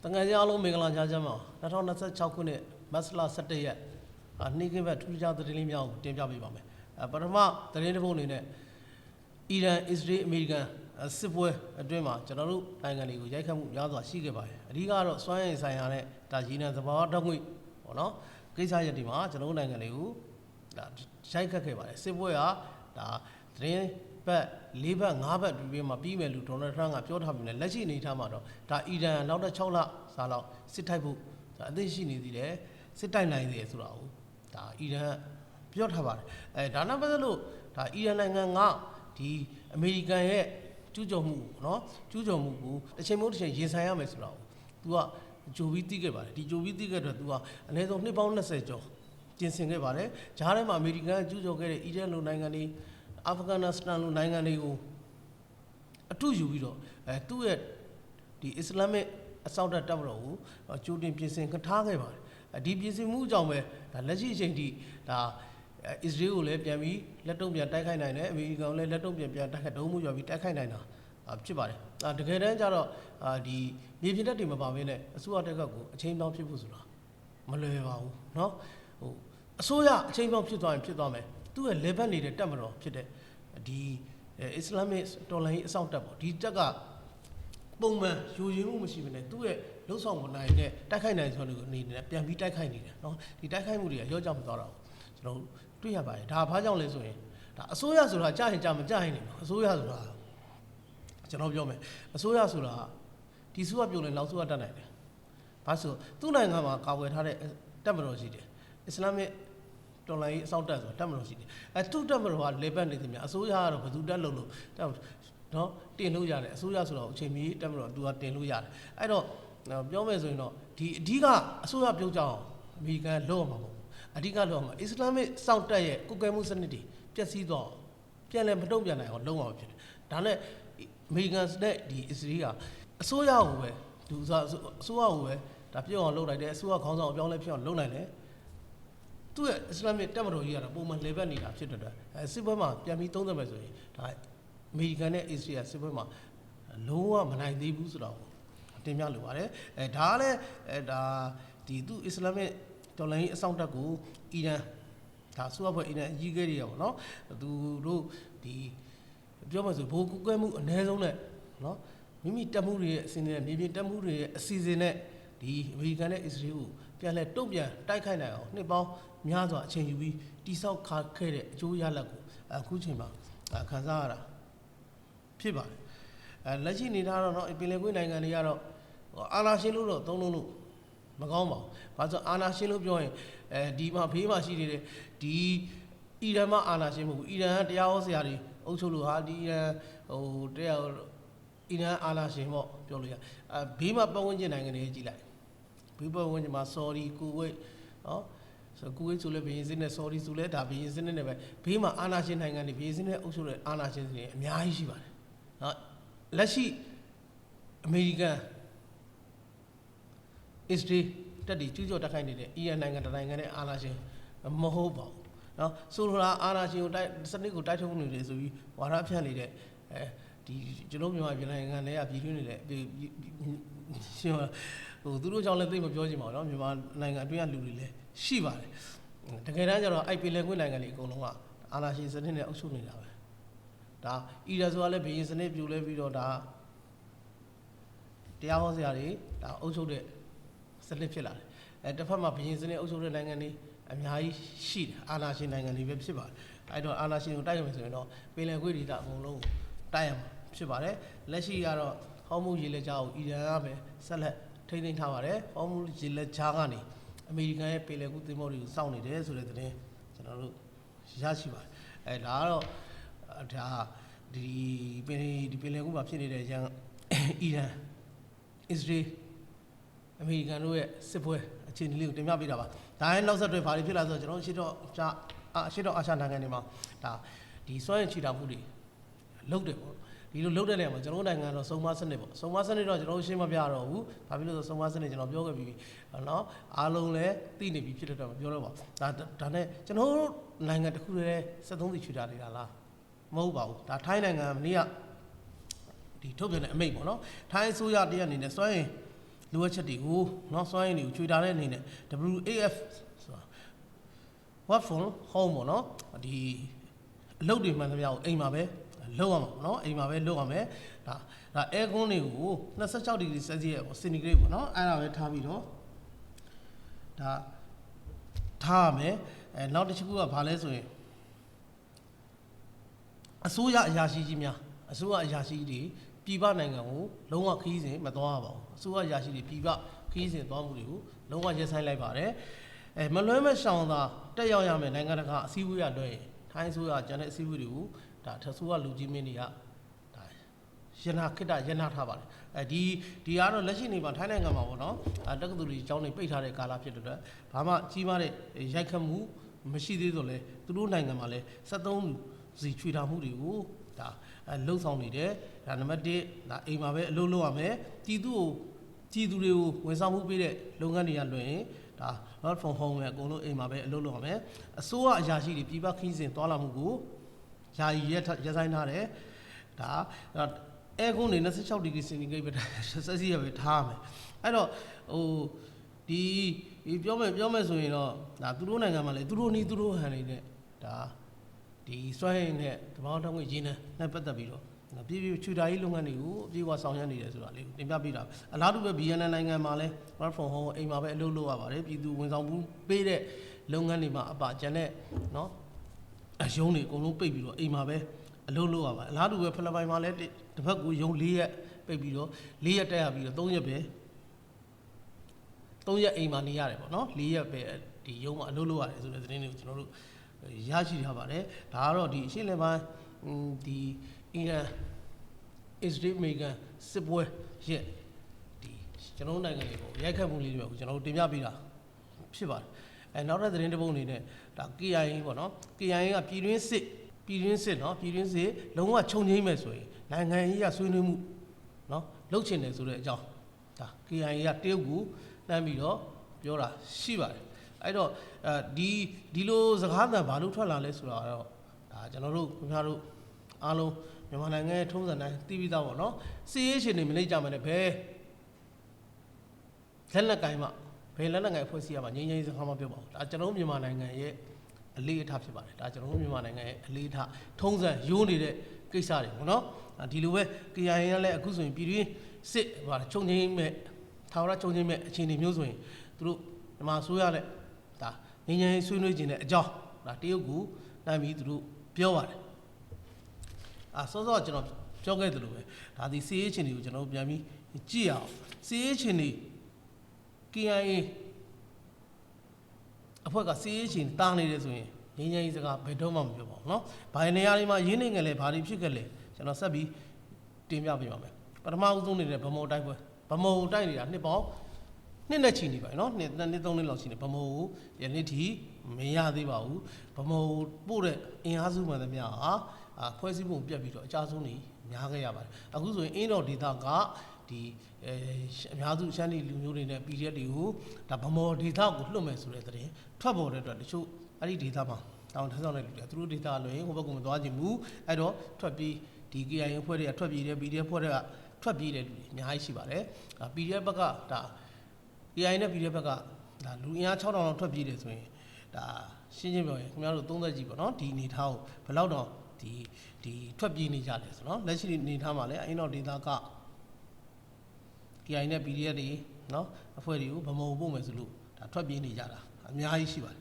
တငယ်ချင်းအားလုံးမင်္ဂလာကြကြပါ2026ခုနှစ်မတ်လ17ရက်နေ့ကင်းဘက်ထူးခြားသတင်းလေးများကိုတင်ပြပေးပါမယ်ပထမသတင်းတစ်ပုဒ်အနေနဲ့အီရန်အစ္စရေးအမေရိကန်စစ်ပွဲအတွင်းမှာကျွန်တော်တို့နိုင်ငံတွေကိုရိုက်ခတ်မှုများစွာရှိခဲ့ပါတယ်အဓိကတော့စွမ်းရည်ဆိုင်ရာနဲ့ဒါရင်းနှံသဘာဝဓာတ်ငွေ့ပေါ့နော်ကိစ္စရပ်တွေမှာကျွန်တော်တို့နိုင်ငံတွေကိုဒါရိုက်ခတ်ခဲ့ပါတယ်စစ်ပွဲကဒါသတင်းပတ်၄ဘက်၅ဘက်ပြီးမှာပြီးမယ်လို့ဒေါ်နယ်ထရန့်ကပြောထားပြီးတယ်လက်ရှိအနေထားမှာတော့ဒါအီရန်နောက်တဲ့6လစာလောက်စစ်ထိုက်ဖို့ဒါအသင့်ရှိနေသေးတယ်စစ်တိုက်နိုင်သေးတယ်ဆိုတာကိုဒါအီရန်ပြောထားပါတယ်ဒါနဲ့ပတ်သက်လို့ဒါအီရန်နိုင်ငံကဒီအမေရိကန်ရဲ့ကျူးကျော်မှုเนาะကျူးကျော်မှုကိုတစ်ချိန်မို့တစ်ချိန်ရင်ဆိုင်ရမယ်ဆိုတာကို तू ကကြိုပြီးသိခဲ့ပါတယ်ဒီကြိုပြီးသိခဲ့တော့ तू ကအနည်းဆုံးနှစ်ပေါင်း20ကျော်ပြင်ဆင်ခဲ့ပါတယ်ဂျားထဲမှာအမေရိကန်ကျူးကျော်ခဲ့တဲ့အီရန်လိုနိုင်ငံတွေအာဖဂန်နစ္စတန်လိုနိုင်ငံတွေကိုအထူးယူပြီးတော့သူ့ရဲ့ဒီအစ္စလာမစ်အစောင့်တပ်မတော်ကိုကြိုတင်ပြင်ဆင်ထားခဲ့ပါတယ်ဒီပြင်ဆင်မှုကြောင့်ပဲဒါလက်ရှိအချိန်ထိဒါအစ္စရေးကိုလည်းပြန်ပြီးလက်တုံ့ပြန်တိုက်ခိုက်နိုင်တယ်အမေရိကန်ကိုလည်းလက်တုံ့ပြန်တိုက်ခိုက်ဒုံးမှုရွာပြီးတိုက်ခိုက်နိုင်တာဖြစ်ပါတယ်တကယ်တမ်းကျတော့ဒီမြေပြင်တပ်တွေမပါဘဲနဲ့အစိုးရတပ်ကကိုအချိန်ပေါင်းဖြစ်ဖို့ဆိုတာမလွယ်ပါဘူးเนาะဟိုအစိုးရအချိန်ပေါင်းဖြစ်သွားရင်ဖြစ်သွားမယ်သူ့ရဲ့လေဘက်နေတဲ့တပ်မတော်ဖြစ်တဲ့ဒီအစ္စလာမစ်တော်လှန်ရေးအစောင့်တပ်ပေါ့ဒီတပ်ကပုံမှန်ယူရင်းမှုမရှိဘဲနဲ့သူ့ရဲ့လှုပ်ဆောင်မှုနိုင်တဲ့တိုက်ခိုက်နိုင်စွမ်းတွေကိုအနေနဲ့ပြန်ပြီးတိုက်ခိုက်နေတယ်เนาะဒီတိုက်ခိုက်မှုတွေကရောကြမသွားတော့ကျွန်တော်တွေ့ရပါတယ်ဒါဘာကြောင့်လဲဆိုရင်ဒါအစိုးရဆိုတာကြားရင်ကြားမကြားရင်နေမှာအစိုးရဆိုတာကျွန်တော်ပြောမယ်အစိုးရဆိုတာဒီစုကပြုံးနေနောက်စုကတတ်နိုင်တယ်ဘာလို့သူ့နိုင်ငံမှာကာဝယ်ထားတဲ့တပ်မတော်ရှိတယ်အစ္စလာမစ်တော်လိုင်းအစောင့်တပ်ဆိုတာတပ်မတော်ရှိတယ်သူ့တပ်မတော်ကလေပတ်နေတယ်များအစိုးရကတော့ဘယ်သူတက်လို့နော်တင်လို့ရတယ်အစိုးရဆိုတော့အချိန်မီတပ်မတော်သူကတင်လို့ရတယ်အဲ့တော့ပြောမယ်ဆိုရင်တော့ဒီအဓိကအစိုးရပြုတ်ကြအောင်အမေရိကန်လောက်အောင်မှာပေါ့အဓိကလောက်အောင်မှာအစ္စလာမစ်စောင့်တပ်ရဲ့ကုကဲမှုစနစ်တွေပျက်စီးတော့ပြန်လဲမတုံ့ပြန်နိုင်အောင်လုံးအောင်ဖြစ်တယ်ဒါနဲ့အမေရိကန်နဲ့ဒီအစ္စရေးကအစိုးရကိုပဲသူအစိုးရကိုပဲဒါပြုတ်အောင်လုပ်လိုက်တယ်အစိုးရခေါင်းဆောင်အပြောင်းလဲဖြစ်အောင်လုပ်နိုင်တယ်သူ့ရဲ့အစ္စလာမစ်တပ်မတော်ကြီးကတော့ပုံမှန်လေဘက်နေတာဖြစ်တဲ့အတွက်စစ်ပွဲမှာပြန်ပြီးသုံးသပ်မယ်ဆိုရင်ဒါအမေရိကန်နဲ့အစ္စရေးကစစ်ပွဲမှာလုံးဝမနိုင်သေးဘူးဆိုတော့တင်ပြလိုပါတယ်ဒါကလည်းဒါဒီသူ့အစ္စလာမစ်တော်လှန်ရေးအစောင့်တပ်ကိုအီရန်ဒါဆိုတော့အီရန်အကြီးအကဲတွေပေါ့နော်သူတို့ဒီပြောမှဆိုဘိုးကူကဲမှုအ ਨੇ ဆုံးနဲ့နော်မိမိတက်မှုတွေရဲ့အစဉ်နဲ့မြေပြင်တက်မှုတွေရဲ့အစီအစဉ်နဲ့ဒီအမေရိကန်နဲ့အစ္စရေးကိုပြန်လဲတုံ့ပြန်တိုက်ခိုက်နိုင်အောင်နှစ်ပေါင်းများစွာအချိန်ယူပြီးတိဆောက်ခါခဲ့တဲ့အကျိုးရလဒ်ကိုအခုချိန်မှာခံစားရတာဖြစ်ပါတယ်လက်ရှိနေထားတော့เนาะပင်လယ်ကွေ့နိုင်ငံတွေကတော့အာဏာရှင်လို့တော့သုံးလို့မကောင်းပါဘူး။ဘာလို့အာဏာရှင်လို့ပြောရင်ဒီမှာဘေးမှာရှိနေတဲ့ဒီအီရန်မှာအာဏာရှင်မဟုတ်ဘူး။အီရန်ကတရားဟောဆရာတွေအုပ်ချုပ်လို့ဟာဒီအီရန်တရားအီရန်အာဏာရှင်ပေါ့ပြောလို့ရဘေးမှာပတ်ဝန်းကျင်နိုင်ငံတွေကြည့်လိုက်ဘေးပတ်ဝန်းကျင်မှာဆော်ဒီကူဝိတ်နော်ကူဝိတ်ဆိုလည်းဘီယင်စင်းနဲ့ဆော်ဒီဆိုလည်းဒါဘီယင်စင်းနဲ့ပဲဘေးမှာအာဏာရှင်နိုင်ငံတွေဘီယင်စင်းနဲ့အုပ်ချုပ်တဲ့အာဏာရှင်တွေအများကြီးရှိပါတယ်နော်လက်ရှိအမေရိကန်အစ္စရေးတက်တီကျူးကျော်တက်ခိုင်းနေတဲ့အီရန်နိုင်ငံတနိုင်ငံနဲ့အာဏာရှင်မဟုတ်ပါဘူးเนาะဆိုလိုတာအာဏာရှင်ကိုစနစ်ကိုတိုက်ထုတ်နေတယ်ဆိုပြီးဝါဒဖြန့်နေတဲ့ဒီကျွန်တော်မြန်မာပြည်နိုင်ငံတွေကပြည်တွင်းနေတဲ့ရှင်သူတို့ကြောင့်လည်းသိမပြောချင်ပါဘူးเนาะမြန်မာနိုင်ငံအတွင်းကလူတွေလည်းရှိပါတယ်တကယ်တမ်းကျတော့အဲ့ပင်လယ်ကွေ့နိုင်ငံတွေအကုန်လုံးကအာဏာရှင်စနစ်နဲ့အုပ်ချုပ်နေတာပဲဒါအီရန်ဆိုတာလည်းဘီယင်စနစ်ပြိုလဲပြီးတော့ဒါတရားဟောဆရာတွေဒါအုပ်ချုပ်တဲ့စနစ်ဖြစ်လာတယ်တစ်ဖက်မှာဘီယင်စနစ်အုပ်ချုပ်တဲ့နိုင်ငံတွေအများကြီးရှိတယ်အာဏာရှင်နိုင်ငံတွေပဲဖြစ်ပါတယ်အဲ့တော့အာဏာရှင်ကိုတိုက်ရမယ်ဆိုရင်တော့ပင်လယ်ကွေ့ဒေသအကုန်လုံးတိုက်ရမှာဖြစ်ပါတယ်လက်ရှိကတော့ဟော်မုရေလက်ကြားကိုအီရန်ကပဲဆက်လက်ထိန်းသိမ်းထားပါတယ်ဟော်မုရေလက်ကြားကနေအမေရိကန်ရဲ့ပင်လယ်ကွေ့သင်္ဘောတွေကိုစောင့်နေတယ်ဆိုတဲ့သတင်းကျွန်တော်တို့ရရှိပါတယ်ဒါကတော့ဒါဒီပင်လယ်ကွေ့မှာဖြစ်နေတဲ့ရန်အီရန်အစ္စရေးအမေရိကန်တို့ရဲ့စစ်ပွဲအခြေအနေလေးကိုတင်ပြပေးတာပါဒါနဲ့နောက်ဆက်တွဲဘာတွေဖြစ်လာဆိုတော့ကျွန်တော်ရှေ့တော့အာရှနိုင်ငံတွေမှာဒါဒီစွမ်းရည်ချီတာမှုတွေလုပ်တယ်ပေါ့ဒီလိုလုပ်တဲ့နေရာမှာကျွန်တော်နိုင်ငံတော့စုံမစနစ်ပေါ့စုံမစနစ်တော့ကျွန်တော်ရှင်းမပြတော့ဘူးဘာဖြစ်လို့ဆိုစုံမစနစ်ကျွန်တော်ပြောခဲ့ပြီးเนาะအားလုံးလည်းသိနေပြီဖြစ်တဲ့တော့ပြောတော့ပါဒါနဲ့ကျွန်တော်နိုင်ငံတစ်ခုတည်း73စီချီတာနေတာလားမဟုတ်ပါဘူးဒါထိုင်းနိုင်ငံမနေ့ကဒီထုတ်ပြန်တဲ့အမိန့်ပေါ့နော်ထိုင်းအစိုးရတရားအနေနဲ့စွမ်းရည် လိုအပ်ချက်တွေကိုနော်စွမ်းရည်တွေကိုချွေတာတဲ့အနေနဲ့ WAF ဆိုတာ work from home ပေါ့နော်ဒီအလုပ်တွေမှန်သမျှကိုအိမ်မှာပဲလုပ်ရမှာပေါ့နော်အိမ်မှာပဲလုပ်ရမယ်ဒါအဲကွန်းတွေကို26 degree Celsius ပေါ့ centigrade ပေါ့နော်အဲ့ဒါပဲထားပြီးတော့ဒါထားရမယ်နောက်တစ်ခုကဘာလဲဆိုရင်အစိုးရအရာရှိကြီးများအစိုးရအရာရှိတွေပြည်ပနိုင်ငံကိုလုံးဝခီးစဉ်မသွားရပါဘူးအစိုးရအရာရှိတွေပြည်ပခီးစဉ်သွားမှုတွေကိုလုံးဝရပ်ဆိုင်းလိုက်ပါတယ်မလွဲမရှောင်သာတက်ရောက်ရမယ်နိုင်ငံတကာအစည်းအဝေးရလွှဲရင်ထိုင်းအစိုးရကျန်တဲ့အစည်းအဝေးတွေကိုဒါထဆိုးကလူကြီးမင်းတွေကဒါရနာခိတ္တရနာထားပါတယ်ဒီကတော့လက်ရှိနေမှာထိုင်းနိုင်ငံမှာပေါ့နော်တက္ကသိုလ်တွေအကြောင်းတွေပိတ်ထားတဲ့ကာလဖြစ်တဲ့အတွက်ဘာမှကြီးမားတဲ့ရိုက်ခတ်မှုမရှိသေးဆိုလဲသူတို့နိုင်ငံမှာလဲ73စီချွေထားမှုတွေကိုဒါလှုပ်ဆောင်နေတယ်ဒါနံပါတ်1ဒါအိမ်မှာပဲအလုပ်လုပ်ရမယ်ပြည်သူတွေကိုဝန်ဆောင်မှုပေးတဲ့လုပ်ငန်းတွေကလွှင့်ရင်ဒါ not from home ပဲအကုန်လုံးအိမ်မှာပဲအလုပ်လုပ်ရမယ်အစိုးရအရာရှိတွေပြည်ပခီးစဉ်သွားလာမှုကိုယာယီရက်ဆိုင်ထားတယ်ဒါအဲကွန်းနေ26 degree centigrade ပဲဆက်စီရပဲထားရမယ်အဲ့တော့ဟိုဒီပြောမယ်ဆိုရင်တော့ဒါသူတို့နိုင်ငံမှာလေသူတို့နီးသူတို့ဟန်နေတဲ့ဒါဒီစွမ်းရည်နဲ့သဘာဝထောက်ငွေရင်းနဲ့ပတ်သက်ပြီးတော့ပြည်ချူတာရေးလုပ်ငန်းတွေကိုအပြည့်အဝဆောင်ရွက်နေတယ်ဆိုတာလေးကိုတင်ပြပေးတာအလားတူပဲ BNN နိုင်ငံမှာလဲ work from home အိမ်မှာပဲအလုပ်လုပ်ရပါတယ်ပြည်သူဝန်ဆောင်မှုပေးတဲ့လုပ်ငန်းတွေမှာအပကျန်တဲ့နော်အယုံတွေအကုန်လုံးပိတ်ပြီးတော့အိမ်မှာပဲအလုပ်လုပ်ရပါတယ်အလားတူပဲဖိလစ်ပိုင်မှာလဲတစ်ပတ်ကိုယုံ4ရက်ပိတ်ပြီးတော့4ရက်တက်ရပြီးတော့3ရက်ပဲ3ရက်အိမ်မှာနေရတယ်ပေါ့နော်4ရက်ပဲဒီယုံမှာအလုပ်လုပ်ရတယ်ဆိုတဲ့သတင်းတွေကိုကျွန်တော်တို့ရရှိထားပါတယ်ဒါကတော့ဒီအရှေ့လယ်ပိုင်းဒီအီရန်အစ္စရေးအမေရိကန်စစ်ပွဲရဲ့ဒီကျွန်တော်နိုင်ငံလေးပေါ့ရိုက်ခတ်မှုလေးတွေကိုကျွန်တော်တို့တင်ပြပေးတာဖြစ်ပါတယ်နောက်တဲ့သတင်းတစ်ပုဒ်အနေနဲ့ဒါ KIA ပေါ့နော် KIA ကပြည်တွင်းစစ်နော်ပြည်တွင်းစစ်လုံးဝခြုံငိမ့်မယ်ဆိုရင်နိုင်ငံရေးရဆွေးနွေးမှုနော်လုပ်ချင်တယ်ဆိုတဲ့အကြောင်းဒါ KIA ကတရုတ်ကိုလှမ်းပြီးတော့ပြောတာရှိပါတယ်အဲ့တော့ဒီလိုစကားသံဘာလို့ထွက်လာလဲဆိုတာတော့ဒါကျွန်တော်တို့ခင်ဗျားတို့အားလုံးမြန်မာနိုင်ငံရဲ့ထုံးစံတိုင်းသိပြီးသားပေါ့နော်စီးရေးရှင်တွေမနေကြမယ်နဲ့ဘယ်လက်နက်ကိုင်မှဘယ်လက်နက်ကိုင်ဖွဲ့စည်းရမှာငြိမ်းချမ်းရေးစကားမပြောပါဘူးဒါကျွန်တော်မြန်မာနိုင်ငံရဲ့အလေးအထားဖြစ်ပါတယ်ဒါကျွန်တော်မြန်မာနိုင်ငံရဲ့အလေးအထားထုံးစံရိုးနေတဲ့ကိစ္စတွေပေါ့နော်ဒီလိုပဲ KIA ကလည်းအခုဆိုရင်ပြည်တွင်းစစ်ဟာချုပ်ငြိမ်းမဲ့ထာဝရချုပ်ငြိမ်းမဲ့အခြေအနေမျိုးဆိုရင်သူတို့မြန်မာဆိုရတဲ့ဒါငြိမ်းချမ်းရေးဆွေးနွေးခြင်းတဲ့အကြောင်းဒါတရုတ်ကိုနိုင်ပြီးသူတို့ပြောပါတယ်စောစောကျွန်တော်ပြောခဲ့သလိုပဲဒါဒီစီးရေးချင်းတွေကိုကျွန်တော်ပြန်ပြီးကြည့်အောင်စီးရေးချင်းတွေ KIA အဖွဲ့ကစီးရေးချင်းတားနေတယ်ဆိုရင်ငင်းငယ်ကြီးစကားဘယ်တော့မှမပြောပါဘူးเนาะဘာနေရာတွေမှာရင်းနေငယ်လဲဘာတွေဖြစ်ခဲ့လဲကျွန်တော်ဆက်ပြီးတင်ပြပေးပါမယ်ပထမဦးဆုံးနေတဲ့ဗမော်တိုက်ပွဲဗမော်တိုက်နေတာနှစ်ပေါင်းနှစ်နဲ့ချီနေပါเนาะနှစ်3နှစ်လောက်ရှိနေဗမော်ကိုယနေ့ထိမရသေးပါဘူးဗမော်ပို့တဲ့အင်အားစုမှန်သမျှဟာဖွဲ့စည်းပုံပြတ်ပြီးတော့အကြဆုံးနေများခဲ့ရပါတယ်အခုဆိုရင်အင်းတော်ဒေသကဒီအများစုရှမ်းပြည်လူမျိုးတွေနဲ့ PDF တွေကိုဒါဗမော်ဒေသကိုလွှတ်မယ်ဆိုတဲ့သတင်းထွက်ပေါ်တဲ့အတွက်တချို့အဲ့ဒီဒေသမှာတောင်းထမ်းဆောင်တဲ့လူတွေသူတို့ဒေသလွင်ဟိုဘက်ကမသွားချင်ဘူးအဲ့တော့ထွက်ပြီးဒီ KIA အဖွဲ့တွေကထွက်ပြေးတယ် PDF အဖွဲ့တွေကထွက်ပြေးတယ်လူတွေအများကြီးရှိပါတယ်PDF ဘက်ကဒါ KIA နဲ့ PDF ဘက်ကဒါလူအင်အား 6000 လောက်ထွက်ပြေးတယ်ဆိုရင်ဒါရှင်းရှင်းပြောရင်ခင်ဗျားတို့သုံးသက်ကြည့်ပေါ့နော်ဒီအနေထားကိုဘယ်လောက်တော့ဒီထွက်ပြေးနေကြတယ်ဆိုတော့လက်ရှိအနေထားမှာလည်းအင်းတော်ဒေသက KIA နဲ့ PDF တွေနော်အဖွဲ့တွေကိုဗမော်ပို့မယ်ဆိုလို့ဒါထွက်ပြေးနေကြတာအများကြီးရှိပါတယ်